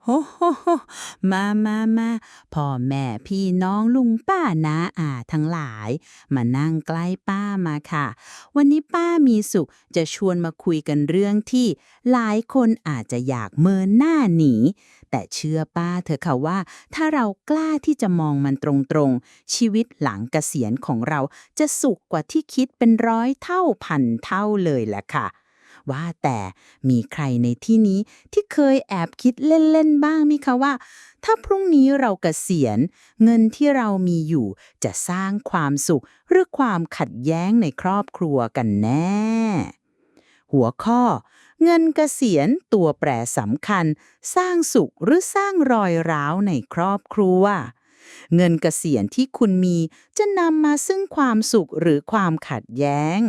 โฮโฮโฮมาพ่อแม่พี่น้องลุงป้าน้าอาทั้งหลายมานั่งใกล้ป้ามาค่ะวันนี้ป้ามีสุขจะชวนมาคุยกันเรื่องที่หลายคนอาจจะอยากเมินหน้าหนีแต่เชื่อป้าเถอะค่ะว่าถ้าเรากล้าที่จะมองมันตรงๆชีวิตหลังเกษียณของเราจะสุขกว่าที่คิดเป็นร้อยเท่าพันเท่าเลยแหละค่ะ ว่าแต่มีใครในที่นี้ที่เคยแอบคิดเล่นๆบ้างมิคะว่าถ้าพรุ่งนี้เราเกษียณเงินที่เรามีอยู่จะสร้างความสุขหรือความขัดแย้งในครอบครัวกันแน่หัวข้อเงินเกษียณตัวแปรสำคัญสร้างสุขหรือสร้างรอยร้าวในครอบครัวเงินเกษียณที่คุณมีจะนำมาซึ่งความสุขหรือความขัดแย้ง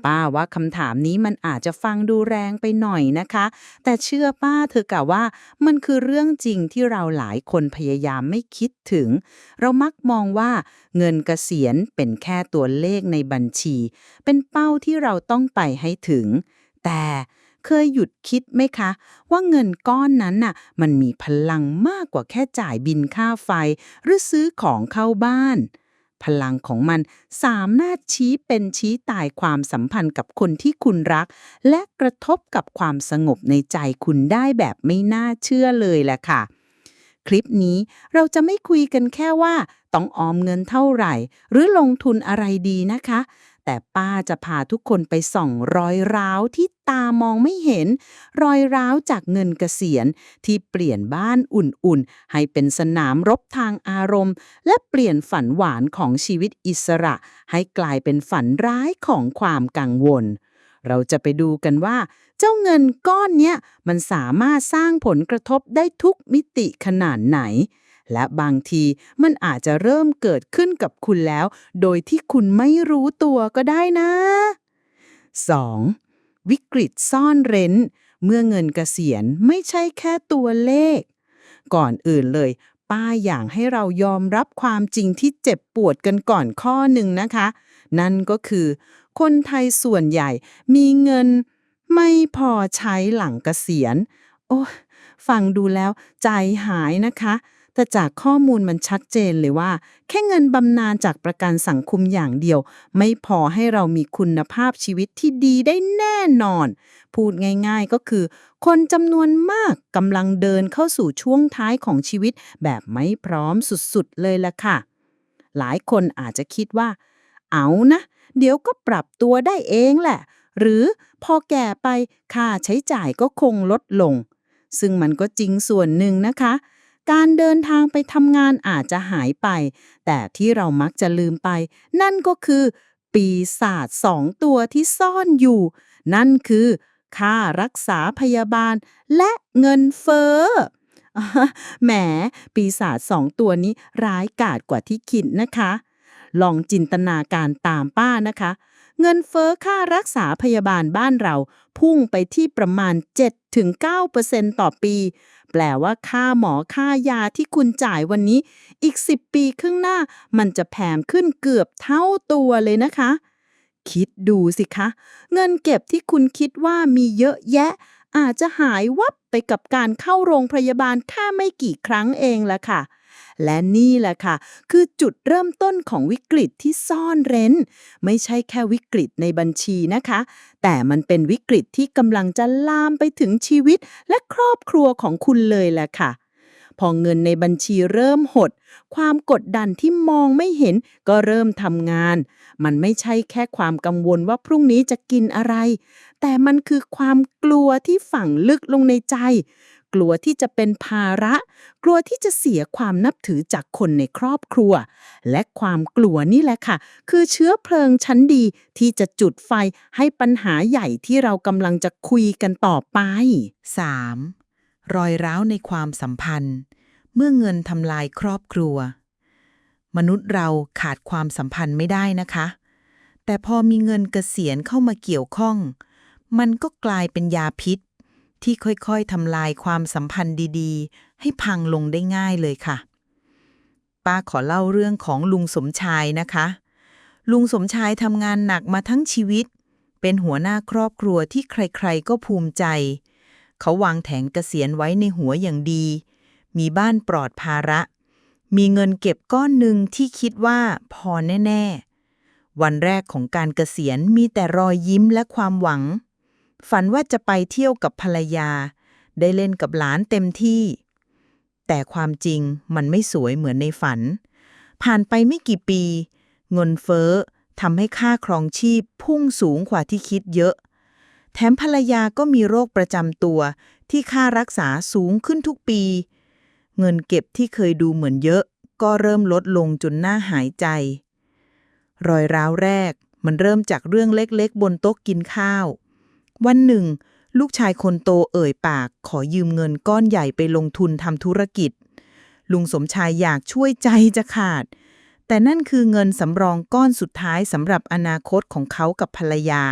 ป้าว่าคำถามนี้มันอาจจะฟังดูแรงไปหน่อยนะคะแต่เชื่อป้าเธอกะว่ามันคือเรื่องจริงที่เราหลายคนพยายามไม่คิดถึงเรามักมองว่าเงินเกษียณเป็นแค่ตัวเลขในบัญชีเป็นเป้าที่เราต้องไปให้ถึงแต่เคยหยุดคิดไหมคะว่าเงินก้อนนั้นน่ะมันมีพลังมากกว่าแค่จ่ายบิลค่าไฟหรือซื้อของเข้าบ้าน พลังของมันสามารถชี้เป็นชี้ตายความสัมพันธ์กับคนที่คุณรักและกระทบกับความสงบในใจคุณได้แบบไม่น่าเชื่อเลยแหละค่ะคลิปนี้เราจะไม่คุยกันแค่ว่าต้องออมเงินเท่าไหร่หรือลงทุนอะไรดีนะคะแต่ป้าจะพาทุกคนไปส่องรอยร้าวที่ตามองไม่เห็นรอยร้าวจากเงินเกษียณที่เปลี่ยนบ้านอุ่นๆให้เป็นสนามรบทางอารมณ์ และเปลี่ยนฝันหวานของชีวิตอิสระให้กลายเป็นฝันร้ายของความกังวล เราจะไปดูกันว่าเจ้าเงินก้อนเนี้ยมันสามารถสร้างผลกระทบได้ทุกมิติขนาดไหน และบางทีมันอาจจะเริ่มเกิดขึ้นกับคุณแล้ว โดยที่คุณไม่รู้ตัวก็ได้นะ 2. วิกฤตซ่อนเร้นเมื่อเงินเกษียณไม่ใช่แค่ตัวเลข ก่อนอื่นเลยป้าอยากให้เรายอมรับความจริงที่เจ็บปวดกันก่อนข้อหนึ่งนะคะ นั่นก็คือคนไทยส่วนใหญ่มีเงินไม่พอใช้หลังเกษียณโอ้ฟังดูแล้วใจหายนะคะ แต่จากข้อมูลมันชัดเจนเลยว่าแค่เงินบำนาญจากประกันสังคมอย่างเดียวไม่พอให้เรามีคุณภาพชีวิตที่ดีได้แน่นอน พูดง่ายๆก็คือคนจำนวนมากกำลังเดินเข้าสู่ช่วงท้ายของชีวิตแบบไม่พร้อมสุดๆเลยล่ะค่ะหลายคนอาจจะคิดว่าเอานะเดี๋ยวก็ปรับตัวได้เองแหละหรือพอแก่ไปค่าใช้จ่ายก็คงลดลงซึ่งมันก็จริงส่วนหนึ่งนะคะการเดินทางไปทำงานอาจจะหายไปแต่ที่เรามักจะลืมไปนั่นก็คือปีศาจสองตัวที่ซ่อนอยู่นั่นคือค่ารักษาพยาบาลและเงินเฟ้อแหมปีศาจสองตัวนี้ร้ายกาจกว่าที่คิดนะคะลองจินตนาการตามป้านะคะเงินเฟ้อค่ารักษาพยาบาลบ้านเราพุ่งไปที่ประมาณ7-9%ต่อปีแปลว่าค่าหมอค่ายาที่คุณจ่ายวันนี้อีก10ปีข้างหน้ามันจะแพงขึ้นเกือบเท่าตัวเลยนะคะคิดดูสิคะเงินเก็บที่คุณคิดว่ามีเยอะแยะอาจจะหายวับไปกับการเข้าโรงพยาบาลแค่ไม่กี่ครั้งเองละค่ะและนี่แหละค่ะคือจุดเริ่มต้นของวิกฤตที่ซ่อนเร้นไม่ใช่แค่วิกฤตในบัญชีนะคะแต่มันเป็นวิกฤตที่กำลังจะลามไปถึงชีวิตและครอบครัวของคุณเลยแหละค่ะพอเงินในบัญชีเริ่มหดความกดดันที่มองไม่เห็นก็เริ่มทำงานมันไม่ใช่แค่ความกังวลว่าพรุ่งนี้จะกินอะไรแต่มันคือความกลัวที่ฝังลึกลงในใจกลัวที่จะเป็นภาระกลัวที่จะเสียความนับถือจากคนในครอบครัวและความกลัวนี่แหละค่ะคือเชื้อเพลิงชั้นดีที่จะจุดไฟให้ปัญหาใหญ่ที่เรากำลังจะคุยกันต่อไป 3. รอยร้าวในความสัมพันธ์เมื่อเงินทำลายครอบครัวมนุษย์เราขาดความสัมพันธ์ไม่ได้นะคะแต่พอมีเงินเกษียณเข้ามาเกี่ยวข้องมันก็กลายเป็นยาพิษที่ค่อยๆทำลายความสัมพันธ์ดีๆให้พังลงได้ง่ายเลยค่ะป้าขอเล่าเรื่องของลุงสมชายนะคะลุงสมชายทำงานหนักมาทั้งชีวิตเป็นหัวหน้าครอบครัวที่ใครๆก็ภูมิใจ เขาวางแผนเกษียณไว้ในหัวอย่างดี มีบ้านปลอดภาระ มีเงินเก็บก้อนหนึ่งที่คิดว่าพอแน่ๆ วันแรกของการเกษียณมีแต่รอยยิ้มและความหวัง ฝันว่าจะไปเที่ยวกับภรรยา ได้เล่นกับหลานเต็มที่ แต่ความจริงมันไม่สวยเหมือนในฝัน ผ่านไปไม่กี่ปี เงินเฟ้อทำให้ค่าครองชีพพุ่งสูงกว่าที่คิดเยอะ แถมภรรยาก็มีโรคประจำตัวที่ค่ารักษาสูงขึ้นทุกปี เงินเก็บที่เคยดูเหมือนเยอะก็เริ่มลดลงจนน่าหายใจ รอยร้าวแรกมันเริ่มจากเรื่องเล็กๆบนโต๊ะกินข้าว วันหนึ่ง ลูกชายคนโตเอ่ยปากขอยืมเงินก้อนใหญ่ไปลงทุนทำธุรกิจ ลุงสมชายอยากช่วยใจจะขาด แต่นั่นคือเงินสำรองก้อนสุดท้ายสำหรับอนาคตของเขากับภรรยา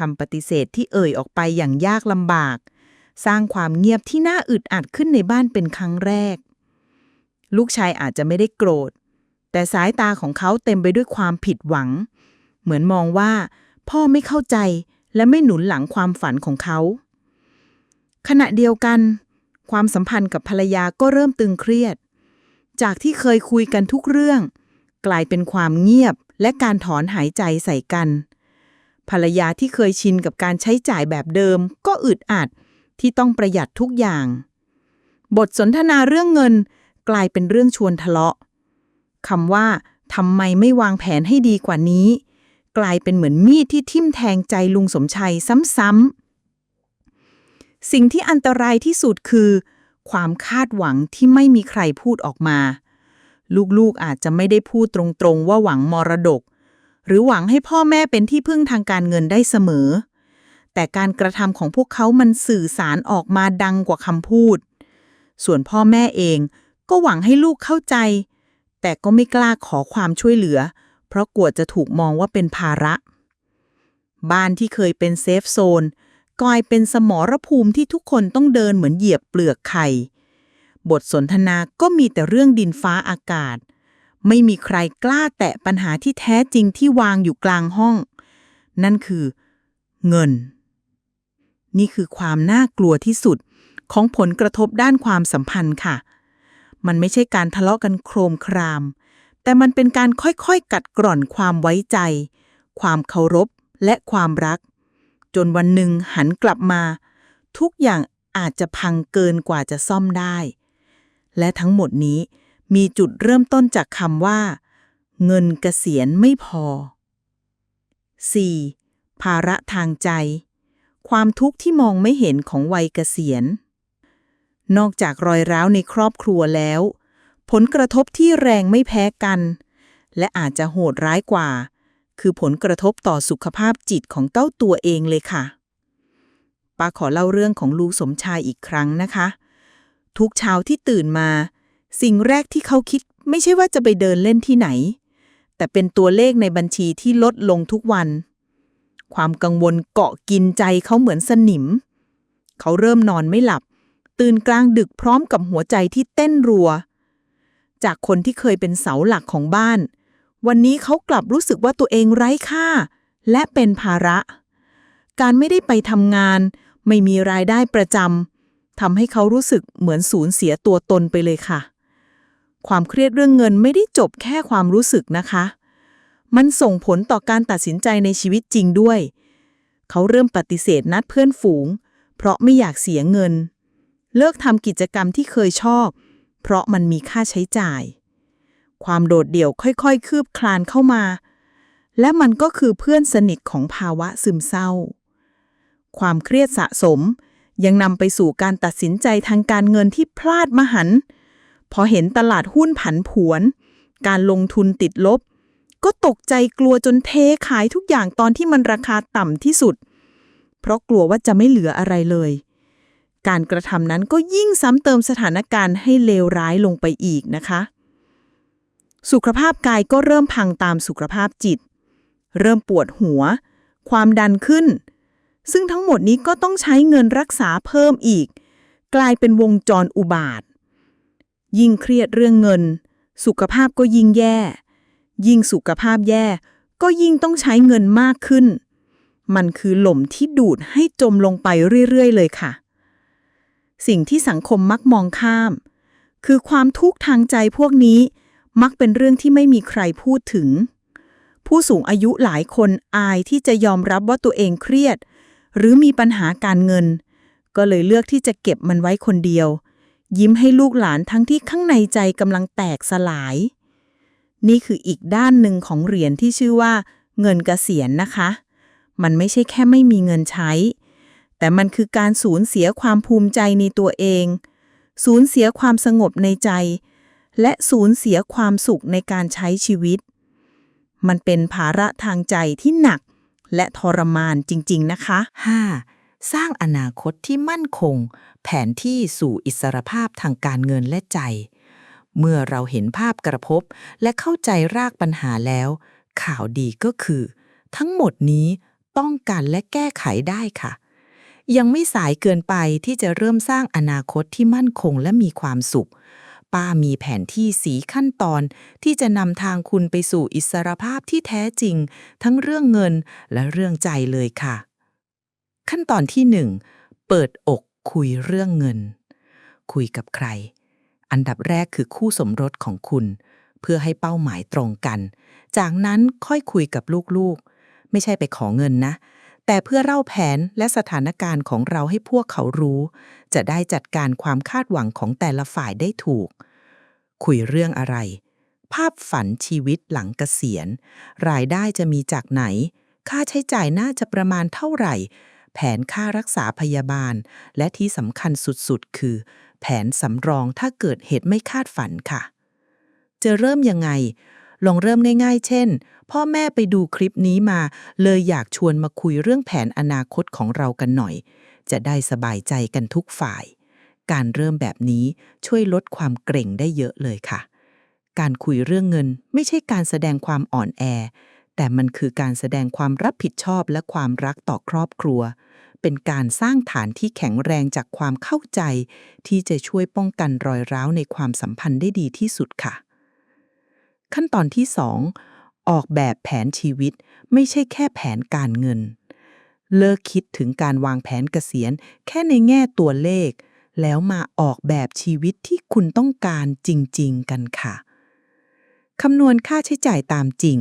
คำปฏิเสธที่เอ่ยออกไปอย่างยากลำบาก สร้างความเงียบที่น่าอึดอัดขึ้นในบ้านเป็นครั้งแรก ลูกชายอาจจะไม่ได้โกรธ แต่สายตาของเขาเต็มไปด้วยความผิดหวัง เหมือนมองว่าพ่อไม่เข้าใจและไม่หนุนหลังความฝันของเขา ขณะเดียวกัน ความสัมพันธ์กับภรรยาก็เริ่มตึงเครียด จากที่เคยคุยกันทุกเรื่อง กลายเป็นความเงียบและการถอนหายใจใส่กัน ภรรยาที่เคยชินกับการใช้จ่ายแบบเดิมก็อึดอัดที่ต้องประหยัดทุกอย่าง บทสนทนาเรื่องเงินกลายเป็นเรื่องชวนทะเลาะคำว่าทำไมไม่วางแผนให้ดีกว่านี้ กลายเป็นเหมือนมีดที่ทิ่มแทงใจลุงสมชัยซ้ำๆสิ่งที่อันตรายที่สุดคือ ความคาดหวังที่ไม่มีใครพูดออกมา ลูกๆอาจจะไม่ได้พูดตรงๆว่าหวังมรดก หรือหวังให้พ่อแม่เป็นที่พึ่งทางการเงินได้เสมอ แต่การกระทำของพวกเขามันสื่อสารออกมาดังกว่าคำพูด ส่วนพ่อแม่เองก็หวังให้ลูกเข้าใจ แต่ก็ไม่กล้าขอความช่วยเหลือ เพราะกลัวจะถูกมองว่าเป็นภาระ บ้านที่เคยเป็นเซฟโซนกลายเป็นสมรภูมิที่ทุกคนต้องเดินเหมือนเหยียบเปลือกไข่ บทสนทนาก็มีแต่เรื่องดินฟ้าอากาศ ไม่มีใครกล้าแตะปัญหาที่แท้จริงที่วางอยู่กลางห้อง นั่นคือเงิน นี่คือความน่ากลัวที่สุดของผลกระทบด้านความสัมพันธ์ค่ะ มันไม่ใช่การทะเลาะกันโครมคราม แต่มันเป็นการค่อยๆกัดกร่อนความไว้ใจ ความเคารพและความรัก จนวันหนึ่งหันกลับมา ทุกอย่างอาจจะพังเกินกว่าจะซ่อมได้ และทั้งหมดนี้มีจุดเริ่มต้นจากคำว่า เงินเกษียณไม่พอ 4. ภาระทางใจ ความทุกข์ที่มองไม่เห็นของวัยเกษียณ นอกจากรอยร้าวในครอบครัวแล้ว ผลกระทบที่แรงไม่แพ้กัน และอาจจะโหดร้ายกว่า คือผลกระทบต่อสุขภาพจิตของเต้าตัวเองเลยค่ะป้าขอเล่าเรื่องของลุงสมชายอีกครั้งนะคะ ทุกเช้าที่ตื่นมา สิ่งแรกที่เขาคิดไม่ใช่ว่าจะไปเดินเล่นที่ไหน แต่เป็นตัวเลขในบัญชีที่ลดลงทุกวัน ความกังวลเกาะกินใจเขาเหมือนสนิม เขาเริ่มนอนไม่หลับ ตื่นกลางดึกพร้อมกับหัวใจที่เต้นรัว จากคนที่เคยเป็นเสาหลักของบ้าน วันนี้เขากลับรู้สึกว่าตัวเองไร้ค่า และเป็นภาระ การไม่ได้ไปทำงาน ไม่มีรายได้ประจำทำให้เขารู้สึกเหมือนสูญเสียตัวตนไปเลยค่ะ ความเครียดเรื่องเงินไม่ได้จบแค่ความรู้สึกนะคะ มันส่งผลต่อการตัดสินใจในชีวิตจริงด้วย เขาเริ่มปฏิเสธนัดเพื่อนฝูง เพราะไม่อยากเสียเงิน เลิกทำกิจกรรมที่เคยชอบ เพราะมันมีค่าใช้จ่าย ความโดดเดี่ยวค่อยๆคืบคลานเข้ามา และมันก็คือเพื่อนสนิทของภาวะซึมเศร้า ความเครียดสะสมยังนำไปสู่การตัดสินใจทางการเงินที่พลาดมหันต์พอเห็นตลาดหุ้นผันผวน การลงทุนติดลบ ก็ตกใจกลัวจนเทขายทุกอย่างตอนที่มันราคาต่ำที่สุด เพราะกลัวว่าจะไม่เหลืออะไรเลย การกระทำนั้นก็ยิ่งซ้ำเติมสถานการณ์ให้เลวร้ายลงไปอีกนะคะ สุขภาพกายก็เริ่มพังตามสุขภาพจิต เริ่มปวดหัว ความดันขึ้น ซึ่งทั้งหมดนี้ก็ต้องใช้เงินรักษาเพิ่มอีก กลายเป็นวงจรอุบาท ยิ่งเครียดเรื่องเงิน สุขภาพก็ยิ่งแย่ ยิ่งสุขภาพแย่ก็ยิ่งต้องใช้เงินมากขึ้น มันคือหล่มที่ดูดให้จมลงไปเรื่อยๆเลยค่ะ สิ่งที่สังคมมักมองข้าม คือความทุกข์ทางใจพวกนี้มักเป็นเรื่องที่ไม่มีใครพูดถึง ผู้สูงอายุหลายคนอายที่จะยอมรับว่าตัวเองเครียด หรือมีปัญหาการเงิน ก็เลยเลือกที่จะเก็บมันไว้คนเดียว ยิ้มให้ลูกหลานทั้งที่ข้างในใจกำลังแตกสลาย นี่คืออีกด้านหนึ่งของเหรียญที่ชื่อว่าเงินเกษียณนะคะ มันไม่ใช่แค่ไม่มีเงินใช้ แต่มันคือการสูญเสียความภูมิใจในตัวเอง สูญเสียความสงบในใจ และสูญเสียความสุขในการใช้ชีวิต มันเป็นภาระทางใจที่หนักและทรมานจริงๆนะคะ 5. สร้างอนาคตที่มั่นคง แผนที่สู่อิสรภาพทางการเงินและใจ เมื่อเราเห็นภาพกระทบและเข้าใจรากปัญหาแล้ว ข่าวดีก็คือ ทั้งหมดนี้ป้องกันและแก้ไขได้ค่ะ ยังไม่สายเกินไปที่จะเริ่มสร้างอนาคตที่มั่นคงและมีความสุข ป้ามีแผนที่สีขั้นตอนที่จะนำทางคุณไปสู่อิสรภาพที่แท้จริง ทั้งเรื่องเงินและเรื่องใจเลยค่ะ ขั้นตอนที่ 1. เปิดอกคุยเรื่องเงิน คุยกับใคร อันดับแรกคือคู่สมรสของคุณ เพื่อให้เป้าหมายตรงกัน จากนั้นค่อยคุยกับลูกๆ ไม่ใช่ไปขอเงินนะ แต่เพื่อเล่าแผนและสถานการณ์ของเราให้พวกเขารู้ จะได้จัดการความคาดหวังของแต่ละฝ่ายได้ถูก คุยเรื่องอะไร ภาพฝันชีวิตหลังเกษียณ รายได้จะมีจากไหน ค่าใช้จ่ายน่าจะประมาณเท่าไหร่ แผนค่ารักษาพยาบาล และที่สำคัญสุดๆ คือ แผนสำรองถ้าเกิดเหตุไม่คาดฝันค่ะ จะเริ่มยังไง ลองเริ่มง่ายๆ เช่น พ่อแม่ไปดูคลิปนี้มา เลยอยากชวนมาคุยเรื่องแผนอนาคตของเรากันหน่อย จะได้สบายใจกันทุกฝ่าย การเริ่มแบบนี้ช่วยลดความเกรงได้เยอะเลยค่ะ การคุยเรื่องเงินไม่ใช่การแสดงความอ่อนแอ แต่มันคือการแสดงความรับผิดชอบและความรักต่อครอบครัว เป็นการสร้างฐานที่แข็งแรงจากความเข้าใจ ที่จะช่วยป้องกันรอยร้าวในความสัมพันธ์ได้ดีที่สุดค่ะ ขั้นตอนที่ 2. ออกแบบแผนชีวิตไม่ใช่แค่แผนการเงิน เลิกคิดถึงการวางแผนเกษียณแค่ในแง่ตัวเลข แล้วมาออกแบบชีวิตที่คุณต้องการจริงๆกันค่ะคำนวณค่าใช้จ่ายตามจริง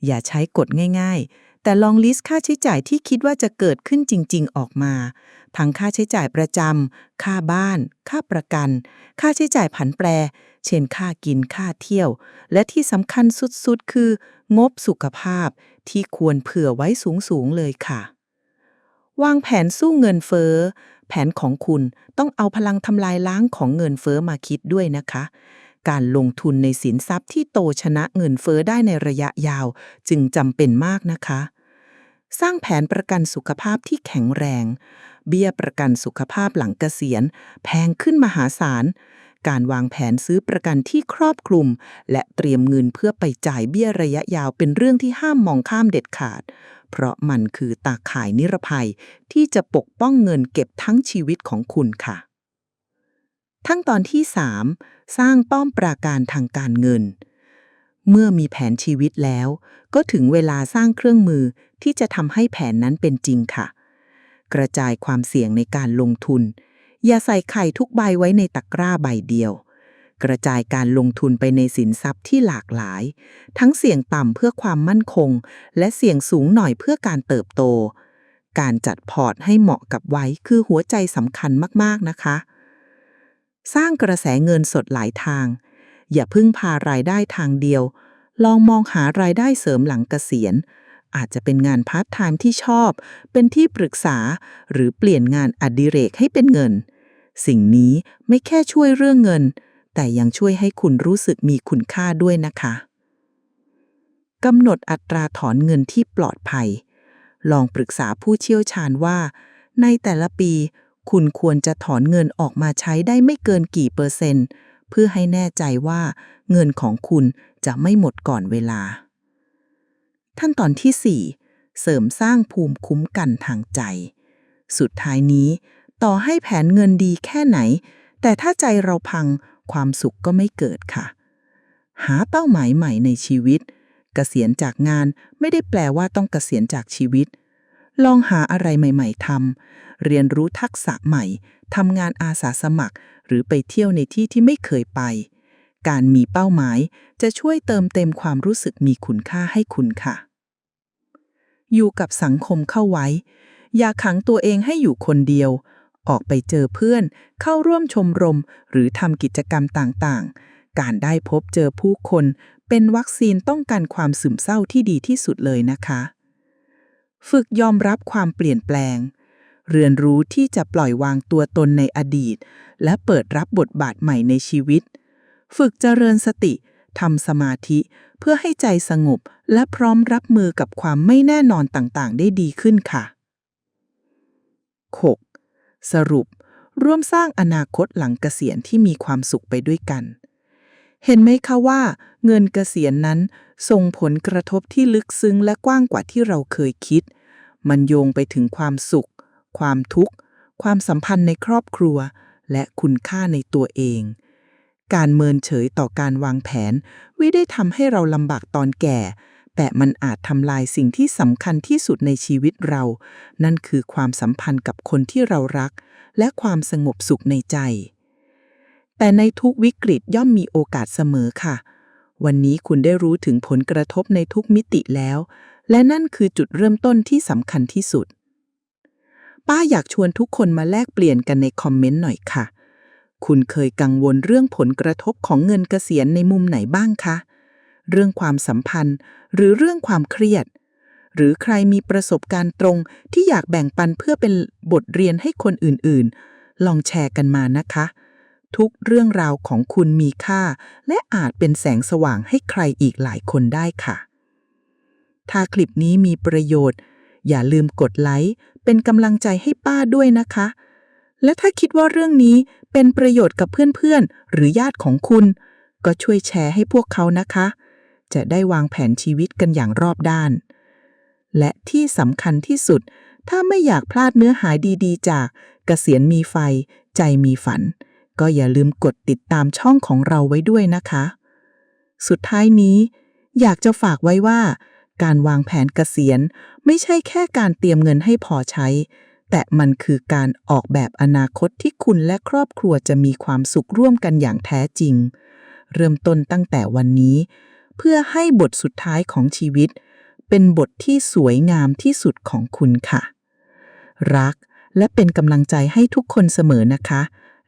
อย่าใช้กฎง่ายๆ แต่ลองลิสต์ค่าใช้จ่ายที่คิดว่าจะเกิดขึ้นจริงๆออกมา ทั้งค่าใช้จ่ายประจำ ค่าบ้าน ค่าประกัน ค่าใช้จ่ายผันแปร เช่นค่ากิน ค่าเที่ยว และที่สำคัญสุดๆ คือ งบสุขภาพที่ควรเผื่อไว้สูงๆ เลยค่ะ วางแผนสู้เงินเฟ้อ แผนของคุณต้องเอาพลังทำลายล้างของเงินเฟ้อมาคิดด้วยนะคะ การลงทุนในสินทรัพย์ที่โตชนะเงินเฟ้อได้ในระยะยาวจึงจำเป็นมากนะคะ สร้างแผนประกันสุขภาพที่แข็งแรง เบี้ยประกันสุขภาพหลังเกษียณแพงขึ้นมหาศาล การวางแผนซื้อประกันที่ครอบคลุม และเตรียมเงินเพื่อไปจ่ายเบี้ยระยะยาวเป็นเรื่องที่ห้ามมองข้ามเด็ดขาด เพราะมันคือตาข่ายนิรภัยที่จะปกป้องเงินเก็บทั้งชีวิตของคุณค่ะ ขั้นตอนที่ 3. สร้างป้อมปราการทางการเงิน เมื่อมีแผนชีวิตแล้ว ก็ถึงเวลาสร้างเครื่องมือที่จะทำให้แผนนั้นเป็นจริงค่ะ กระจายความเสี่ยงในการลงทุน อย่าใส่ไข่ทุกใบไว้ในตะกร้าใบเดียว กระจายการลงทุนไปในสินทรัพย์ที่หลากหลาย ทั้งเสี่ยงต่ำเพื่อความมั่นคง และเสี่ยงสูงหน่อยเพื่อการเติบโต การจัดพอร์ตให้เหมาะกับวัยคือหัวใจสำคัญมากๆนะคะ สร้างกระแสเงินสดหลายทาง อย่าพึ่งพารายได้ทางเดียว ลองมองหารายได้เสริมหลังเกษียณ อาจจะเป็นงานพาร์ทไทม์ที่ชอบ เป็นที่ปรึกษา หรือเปลี่ยนงานอดิเรกให้เป็นเงิน สิ่งนี้ไม่แค่ช่วยเรื่องเงิน แต่ยังช่วยให้คุณรู้สึกมีคุณค่าด้วยนะคะกำหนดอัตราถอนเงินที่ปลอดภัย ลองปรึกษาผู้เชี่ยวชาญว่า ในแต่ละปีคุณควรจะถอนเงินออกมาใช้ได้ไม่เกินกี่เปอร์เซ็นต์ เพื่อให้แน่ใจว่าเงินของคุณจะไม่หมดก่อนเวลาขั้นตอนที่ 4. เสริมสร้างภูมิคุ้มกันทางใจ สุดท้ายนี้ต่อให้แผนเงินดีแค่ไหน แต่ถ้าใจเราพังความสุขก็ไม่เกิดค่ะ หาเป้าหมายใหม่ในชีวิต เกษียณจากงานไม่ได้แปลว่าต้องเกษียณจากชีวิต ลองหาอะไรใหม่ๆทำเรียนรู้ทักษะใหม่ทำงานอาสาสมัครหรือไปเที่ยวในที่ที่ไม่เคยไปการมีเป้าหมายจะช่วยเติมเต็มความรู้สึกมีคุณค่าให้คุณค่ะอยู่กับสังคมเข้าไว้อย่าขังตัวเองให้อยู่คนเดียวออกไปเจอเพื่อนเข้าร่วมชมรมหรือทำกิจกรรมต่างๆการได้พบเจอผู้คนเป็นวัคซีนป้องกันความซึมเศร้าที่ดีที่สุดเลยนะคะฝึกยอมรับความเปลี่ยนแปลงเรียนรู้ที่จะปล่อยวางตัวตนในอดีตและเปิดรับบทบาทใหม่ในชีวิตฝึกเจริญสติทำสมาธิเพื่อให้ใจสงบและพร้อมรับมือกับความไม่แน่นอนต่างๆได้ดีขึ้นค่ะ 6. สรุปร่วมสร้างอนาคตหลังเกษียณที่มีความสุขไปด้วยกันเห็นไหมคะว่าเงินเกษียณนั้นส่งผลกระทบที่ลึกซึ้งและกว้างกว่าที่เราเคยคิดมันโยงไปถึงความสุขความทุกข์ความสัมพันธ์ในครอบครัวและคุณค่าในตัวเองการเมินเฉยต่อการวางแผนไม่ได้ทำให้เราลำบากตอนแก่แต่มันอาจทำลายสิ่งที่สำคัญที่สุดในชีวิตเรานั่นคือความสัมพันธ์กับคนที่เรารักและความสงบสุขในใจแต่ในทุกวิกฤตย่อมมีโอกาสเสมอค่ะวันนี้คุณได้รู้ถึงผลกระทบในทุกมิติแล้วและนั่นคือจุดเริ่มต้นที่สำคัญที่สุดป้าอยากชวนทุกคนมาแลกเปลี่ยนกันในคอมเมนต์หน่อยค่ะคุณเคยกังวลเรื่องผลกระทบของเงินเกษียณในมุมไหนบ้างคะเรื่องความสัมพันธ์หรือเรื่องความเครียดหรือใครมีประสบการณ์ตรงที่อยากแบ่งปันเพื่อเป็นบทเรียนให้คนอื่นๆลองแชร์กันมานะคะทุกเรื่องราวของคุณมีค่าและอาจเป็นแสงสว่างให้ใครอีกหลายคนได้ค่ะถ้าคลิปนี้มีประโยชน์อย่าลืมกดไลค์เป็นกำลังใจให้ป้าด้วยนะคะและถ้าคิดว่าเรื่องนี้เป็นประโยชน์กับเพื่อนๆหรือญาติของคุณก็ช่วยแชร์ให้พวกเขานะคะจะได้วางแผนชีวิตกันอย่างรอบด้านและที่สำคัญที่สุดถ้าไม่อยากพลาดเนื้อหาดีๆจากเกษียณมีไฟใจมีฝันก็อย่าลืมกดติดตามช่องของเราไว้ด้วยนะคะสุดท้ายนี้อยากจะฝากไว้ว่าการวางแผนเกษียณไม่ใช่แค่การเตรียมเงินให้พอใช้แต่มันคือการออกแบบอนาคตที่คุณและครอบครัวจะมีความสุขร่วมกันอย่างแท้จริงเริ่มต้นตั้งแต่วันนี้เพื่อให้บทสุดท้ายของชีวิตเป็นบทที่สวยงามที่สุดของคุณค่ะรักและเป็นกำลังใจให้ทุกคนเสมอนะคะ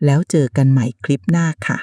แล้วเจอกันใหม่คลิปหน้าค่ะ